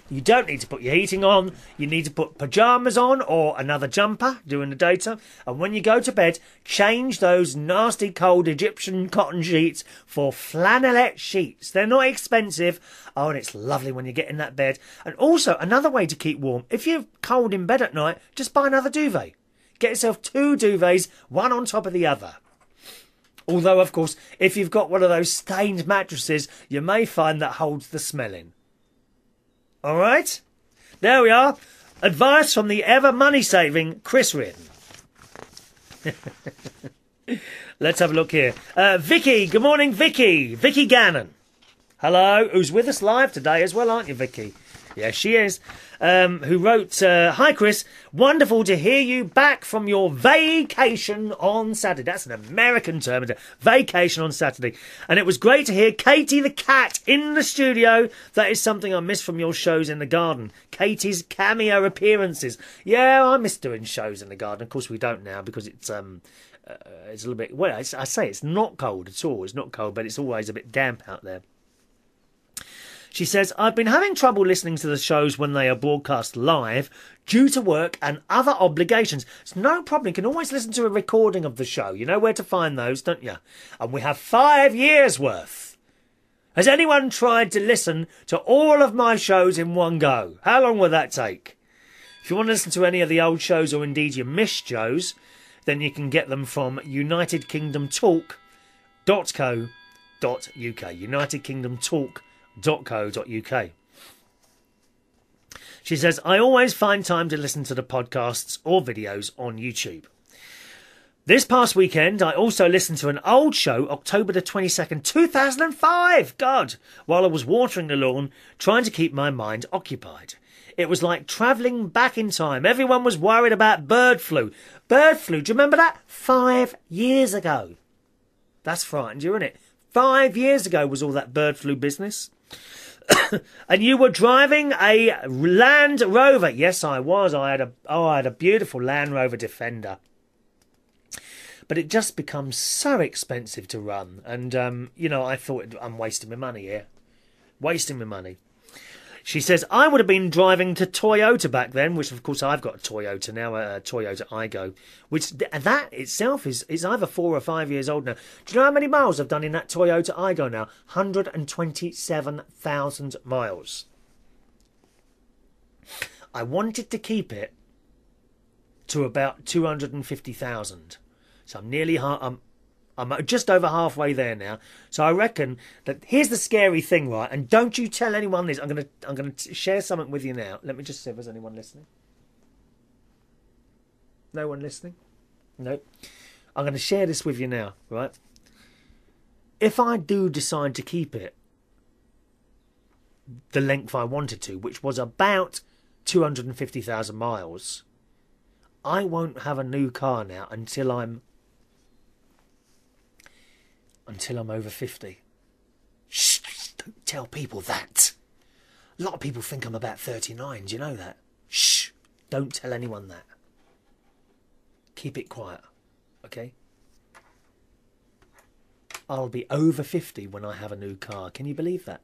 You don't need to put your heating on. You need to put pyjamas on or another jumper during the daytime. And when you go to bed, change those nasty cold Egyptian cotton sheets for flannelette sheets. They're not expensive. Oh, and it's lovely when you get in that bed. And also, another way to keep warm. If you're cold in bed at night, just buy another duvet. Get yourself 2 duvets, one on top of the other. Although, of course, if you've got one of those stained mattresses, you may find that holds the smell in. All right? There we are. Advice from the ever money-saving Chris Reardon. Let's have a look here. Vicky. Good morning, Vicky. Vicky Gannon. Hello. Who's with us live today as well, aren't you, Vicky? Yes, she is. Who wrote, hi, Chris. Wonderful to hear you back from your vacation on Saturday. That's an American term, isn't it? Vacation on Saturday. And it was great to hear Katie the cat in the studio. That is something I miss from your shows in the garden. Katie's cameo appearances. Yeah, I miss doing shows in the garden. Of course, we don't now because it's a little bit... Well, I say it's not cold at all. It's not cold, but it's always a bit damp out there. She says, I've been having trouble listening to the shows when they are broadcast live due to work and other obligations. It's no problem. You can always listen to a recording of the show. You know where to find those, don't you? And we have 5 years' worth. Has anyone tried to listen to all of my shows in one go? How long will that take? If you want to listen to any of the old shows or indeed your missed shows, then you can get them from unitedkingdomtalk.co.uk. unitedkingdomtalk.co.uk. She says, I always find time to listen to the podcasts or videos on YouTube. This past weekend, I also listened to an old show, October the 22nd, 2005, God, while I was watering the lawn, trying to keep my mind occupied. It was like travelling back in time. Everyone was worried about bird flu. Bird flu, do you remember that? 5 years ago. That's frightened you, isn't it? 5 years ago was all that bird flu business. And you were driving a Land Rover. Yes, I was. I had a beautiful Land Rover Defender. But it just becomes so expensive to run. And, you know, I thought I'm wasting my money here. Wasting my money. She says, I would have been driving to Toyota back then, which, of course, I've got a Toyota now, a Toyota Aygo, which that itself is either 4 or 5 years old now. Do you know how many miles I've done in that Toyota Aygo now? 127,000 miles. I wanted to keep it to about 250,000. So I'm nearly I'm just over halfway there now. So I reckon that here's the scary thing, right? And don't you tell anyone this. I'm gonna share something with you now. Let me just see if there's anyone listening. No one listening? No. I'm going to share this with you now, right? If I do decide to keep it the length I wanted to, which was about 250,000 miles, I won't have a new car now until I'm over 50. Shh, don't tell people that. A lot of people think I'm about 39, do you know that? Shh, don't tell anyone that. Keep it quiet, okay? I'll be over 50 when I have a new car. Can you believe that?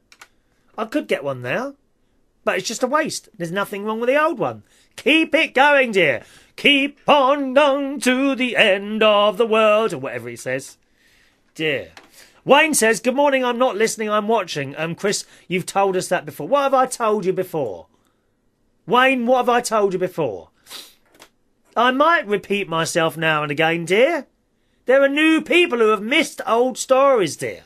I could get one now, but it's just a waste. There's nothing wrong with the old one. Keep it going, dear. Keep on going to the end of the world, or whatever he says. Dear. Wayne says, good morning, I'm not listening, I'm watching. Chris, you've told us that before. What have I told you before? Wayne, what have I told you before? I might repeat myself now and again, dear. There are new people who have missed old stories, dear.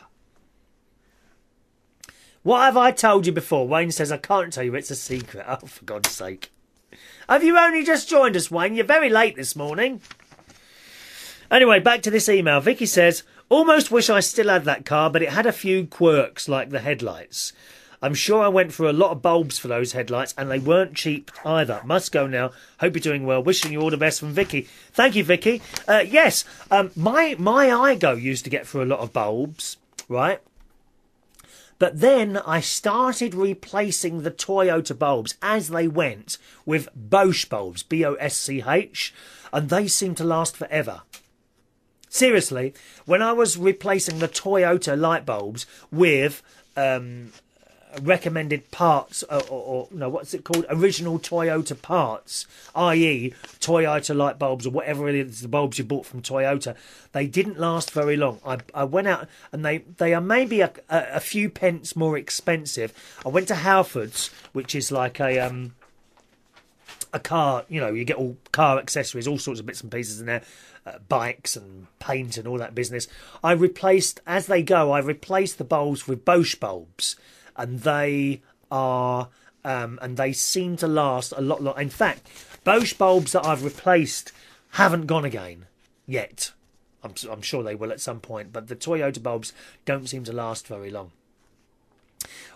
What have I told you before? Wayne says, I can't tell you, it's a secret. Oh, for God's sake. Have you only just joined us, Wayne? You're very late this morning. Anyway, back to this email. Vicky says, almost wish I still had that car, but it had a few quirks, like the headlights. I'm sure I went through a lot of bulbs for those headlights, and they weren't cheap either. Must go now. Hope you're doing well. Wishing you all the best from Vicky. Thank you, Vicky. Yes, my Aygo used to get through a lot of bulbs, right? But then I started replacing the Toyota bulbs as they went with Bosch bulbs, B-O-S-C-H, and they seem to last forever. Seriously, when I was replacing the Toyota light bulbs with recommended parts, or no, what's it called? Original Toyota parts, i.e. Toyota light bulbs or whatever it is, the bulbs you bought from Toyota, they didn't last very long. I went out and they are maybe a few pence more expensive. I went to Halfords, which is like a car, you know, you get all car accessories, all sorts of bits and pieces in there, bikes and paint and all that business. I replaced the bulbs with Bosch bulbs. And they are, and they seem to last a lot. In fact, Bosch bulbs that I've replaced haven't gone again yet. I'm sure they will at some point, but the Toyota bulbs don't seem to last very long.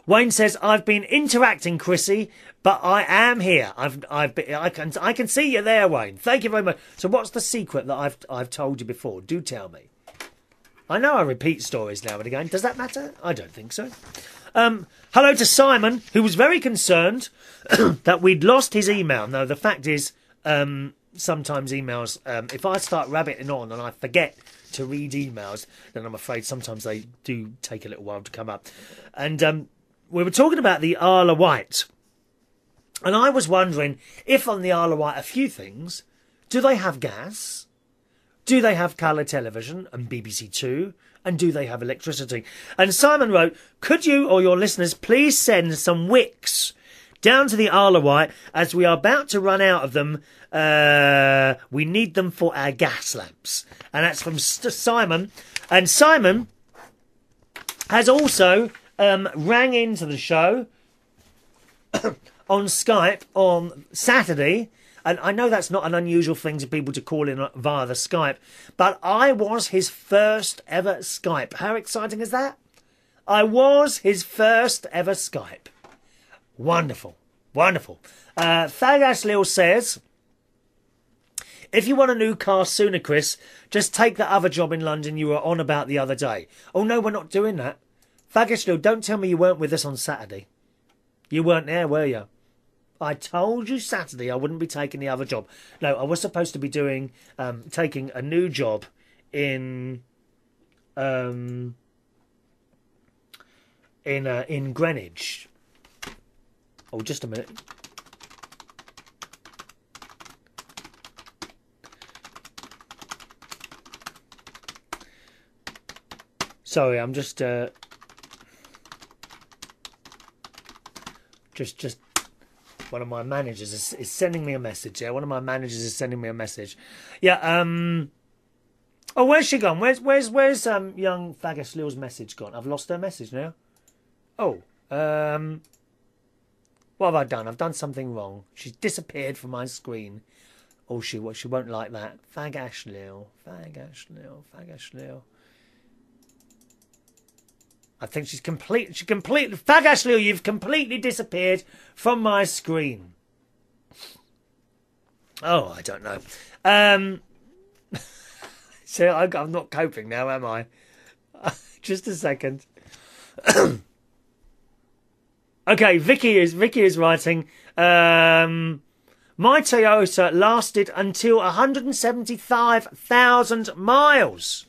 Wayne says, I've been interacting, Chrissy, but I am here. I can see you there, Wayne. Thank you very much. So what's the secret that I've told you before? Do tell me. I know I repeat stories now and again. Does that matter? I don't think so. Hello to Simon, who was very concerned that we'd lost his email. No, the fact is, sometimes emails, if I start rabbiting on and I forget to read emails, then I'm afraid sometimes they do take a little while to come up. And we were talking about the Isle of Wight. And I was wondering if on the Isle of Wight, a few things, do they have gas? Do they have colour television and BBC Two? And do they have electricity? And Simon wrote, could you or your listeners please send some wicks down to the Isle of Wight, as we are about to run out of them. We need them for our gas lamps. And that's from Simon. And Simon has also rang into the show on Skype on Saturday. And I know that's not an unusual thing for people to call in via the Skype, but I was his first ever Skype. How exciting is that? I was his first ever Skype. Wonderful. Wonderful. Thagash Lil says, if you want a new car sooner, Chris, just take that other job in London you were on about the other day. Oh, no, we're not doing that. Thagash Lil, don't tell me you weren't with us on Saturday. You weren't there, were you? I told you Saturday I wouldn't be taking the other job. No, I was supposed to be doing, taking a new job in Greenwich. Oh, just a minute. Sorry, I'm just one of my managers is sending me a message. Yeah, one of my managers is sending me a message. Yeah. Oh, where's she gone? Where's young Thagash Lil's message gone? I've lost her message now. Oh. What have I done? I've done something wrong. She's disappeared from my screen. Oh, she won't like that. Thagash Lil. I think she's completely... Thagash Lil, you've completely disappeared from my screen. Oh, I don't know. So I'm not coping now, am I? Just a second. Okay, Vicky is writing... my Toyota lasted until 175,000 miles.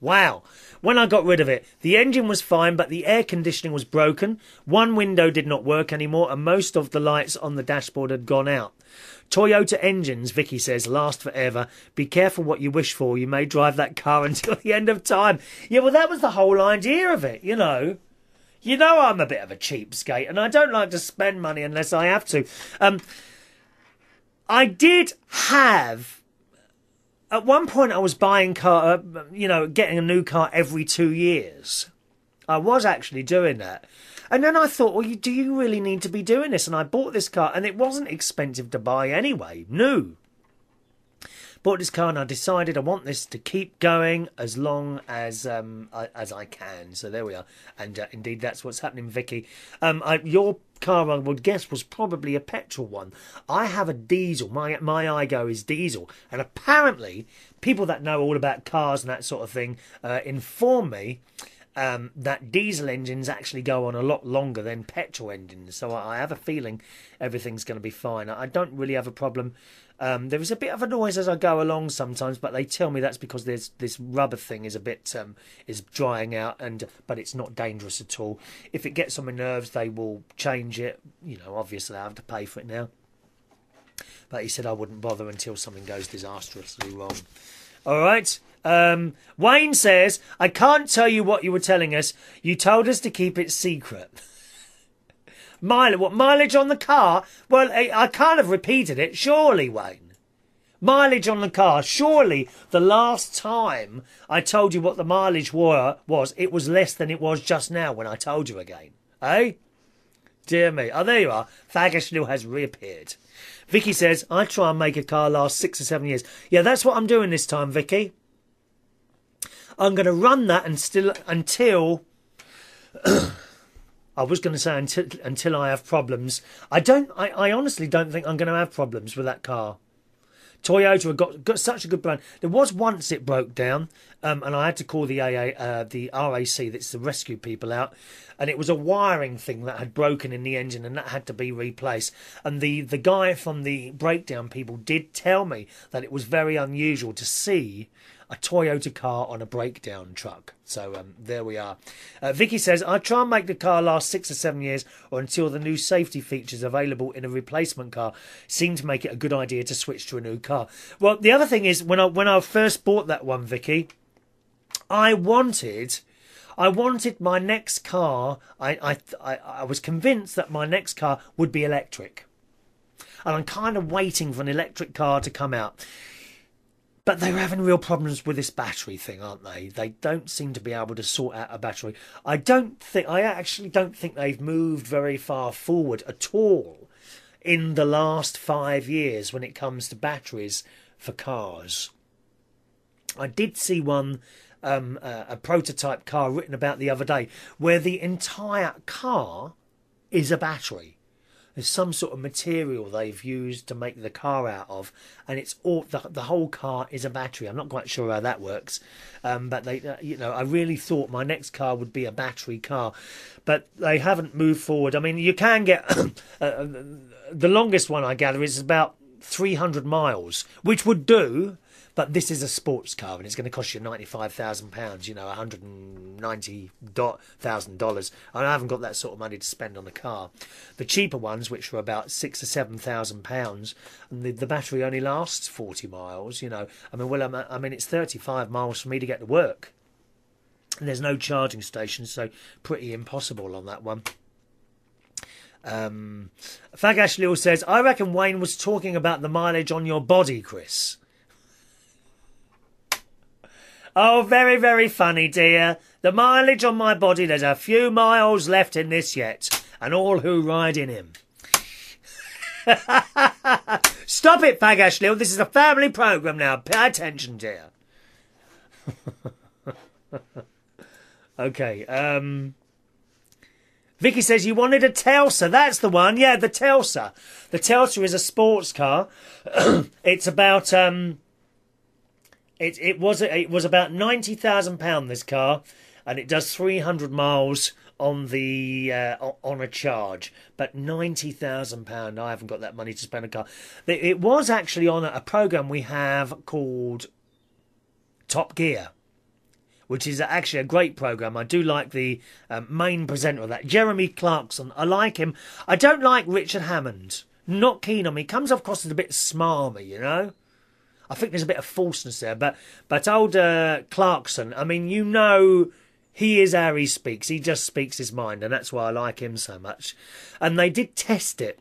Wow. When I got rid of it, the engine was fine, but the air conditioning was broken. One window did not work anymore, and most of the lights on the dashboard had gone out. Toyota engines, Vicky says, last forever. Be careful what you wish for. You may drive that car until the end of time. Yeah, well, that was the whole idea of it, you know. You know I'm a bit of a cheapskate, and I don't like to spend money unless I have to. I did have... At one point, I was buying getting a new car every 2 years. I was actually doing that. And then I thought, well, do you really need to be doing this? And I bought this car, and it wasn't expensive to buy anyway. No. Bought this car, and I decided I want this to keep going as long as I can. So there we are. And indeed, that's what's happening, Vicky. Your car, I would guess, was probably a petrol one. I have a diesel. My iGo is diesel. And apparently, people that know all about cars and that sort of thing inform me that diesel engines actually go on a lot longer than petrol engines. So I have a feeling everything's going to be fine. I don't really have a problem. There is a bit of a noise as I go along sometimes, but they tell me that's because there's this rubber thing is a bit is drying out, but it's not dangerous at all. If it gets on my nerves, they will change it. You know, obviously I have to pay for it now. But he said I wouldn't bother until something goes disastrously wrong. All right. Wayne says, I can't tell you what you were telling us. You told us to keep it secret. What mileage on the car? Well, I kind of repeated it. Surely, Wayne. Mileage on the car. Surely the last time I told you what the mileage was, it was less than it was just now when I told you again. Eh? Dear me. Oh, there you are. Fagashlu has reappeared. Vicky says, I try and make a car last 6 or 7 years. Yeah, that's what I'm doing this time, Vicky. I'm going to run that until I was going to say until I have problems. I honestly don't think I'm going to have problems with that car. Toyota have got such a good brand. There was once it broke down, and I had to call the RAC, that's the rescue people, out, and it was a wiring thing that had broken in the engine, and that had to be replaced. And the guy from the breakdown people did tell me that it was very unusual to see a Toyota car on a breakdown truck. So there we are. Vicky says, I try and make the car last 6 or 7 years or until the new safety features available in a replacement car seem to make it a good idea to switch to a new car. Well, the other thing is, when I first bought that one, Vicky, I wanted my next car, I was convinced that my next car would be electric. And I'm kind of waiting for an electric car to come out. But they're having real problems with this battery thing, aren't they? They don't seem to be able to sort out a battery. I actually don't think they've moved very far forward at all in the last 5 years when it comes to batteries for cars. I did see one, a prototype car written about the other day, where the entire car is a battery. There's some sort of material they've used to make the car out of, and it's all the whole car is a battery. I'm not quite sure how that works, but they, I really thought my next car would be a battery car, but they haven't moved forward. I mean, you can get the longest one I gather is about 300 miles, which would do. But this is a sports car, and it's going to cost you £95,000, $190,000. And I haven't got that sort of money to spend on a car. The cheaper ones, which are about £6,000 or £7,000, and the battery only lasts 40 miles. I mean, it's 35 miles for me to get to work. And there's no charging station, so pretty impossible on that one. Fagash Lil says, I reckon Wayne was talking about the mileage on your body, Chris. Oh, very, very funny, dear. The mileage on my body, there's a few miles left in this yet, and all who ride in him. Stop it, Fagashlil. This is a family programme now. Pay attention, dear. Okay, Vicky says you wanted a Telsa. That's the one. Yeah, the Telsa. The Telsa is a sports car. It's about... It was about £90,000, this car, and it does 300 miles on a charge. But £90,000, I haven't got that money to spend on a car. It was actually on a programme we have called Top Gear, which is actually a great programme. I do like the main presenter of that, Jeremy Clarkson. I like him. I don't like Richard Hammond. Not keen on me. Comes across as a bit smarmy, I think there's a bit of falseness there, but old Clarkson, I mean, he is how he speaks. He just speaks his mind, and that's why I like him so much. And they did test it,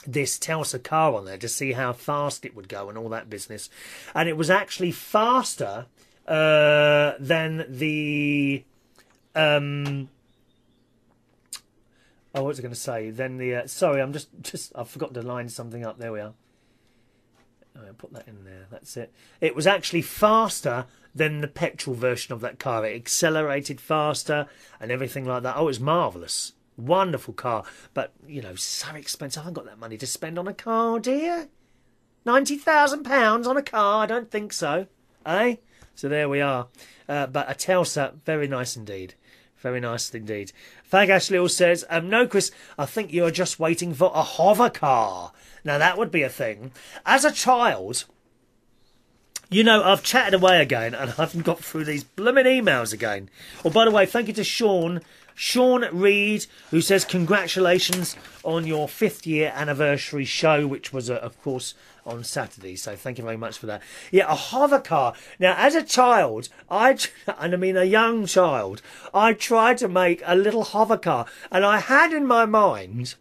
this Telsa car on there, to see how fast it would go and all that business. And it was actually faster than the... what was I going to say? Then the... sorry, I forgot to line something up. There we are. I'll put that in there. That's it. It was actually faster than the petrol version of that car. It accelerated faster and everything like that. Oh, it was marvellous. Wonderful car. But, so expensive. I haven't got that money to spend on a car, dear. £90,000 on a car? I don't think so. Eh? So there we are. But a Telsa, very nice indeed. Very nice indeed. Fag Ashley says, no, Chris, I think you're just waiting for a hovercar. Now, that would be a thing. As a child, you know, I've chatted away again, and I haven't got through these blooming emails again. Oh, by the way, thank you to Sean Reed, who says, congratulations on your 5th year anniversary show, which was, of course, on Saturday. So thank you very much for that. Yeah, a hovercar. Now, as a child, a young child, I tried to make a little hovercar, and I had in my mind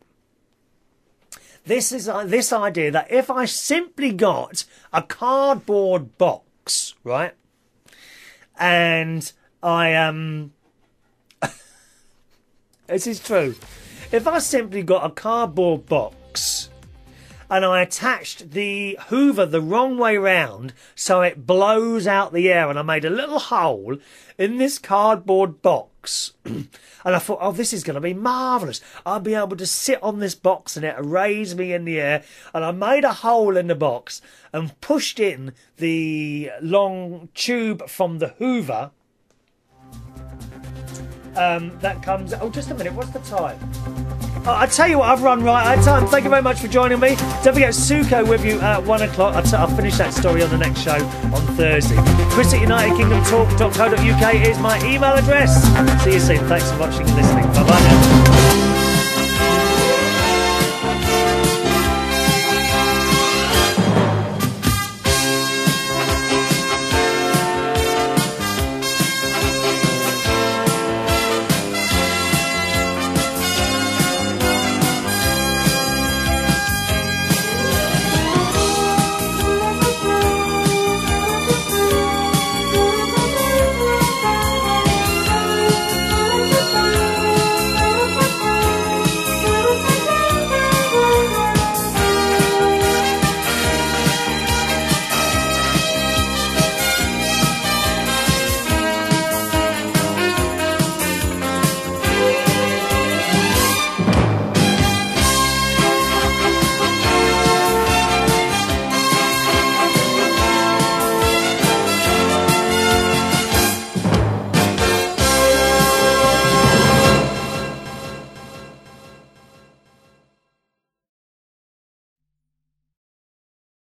this idea that if I simply got a cardboard box, right, and I this is true. If I simply got a cardboard box and I attached the hoover the wrong way round so it blows out the air, and I made a little hole in this cardboard box, and I thought, oh, this is going to be marvellous. I'll be able to sit on this box and it'll raise me in the air. And I made a hole in the box and pushed in the long tube from the hoover. That comes... Oh, just a minute. What's the time? Oh, I tell you what, I've run right out of time. Thank you very much for joining me. Don't forget, Suko with you at 1 o'clock. I'll finish that story on the next show on Thursday. Chris at UnitedKingdomTalk.co.uk is my email address. See you soon. Thanks for watching and listening. Bye-bye now.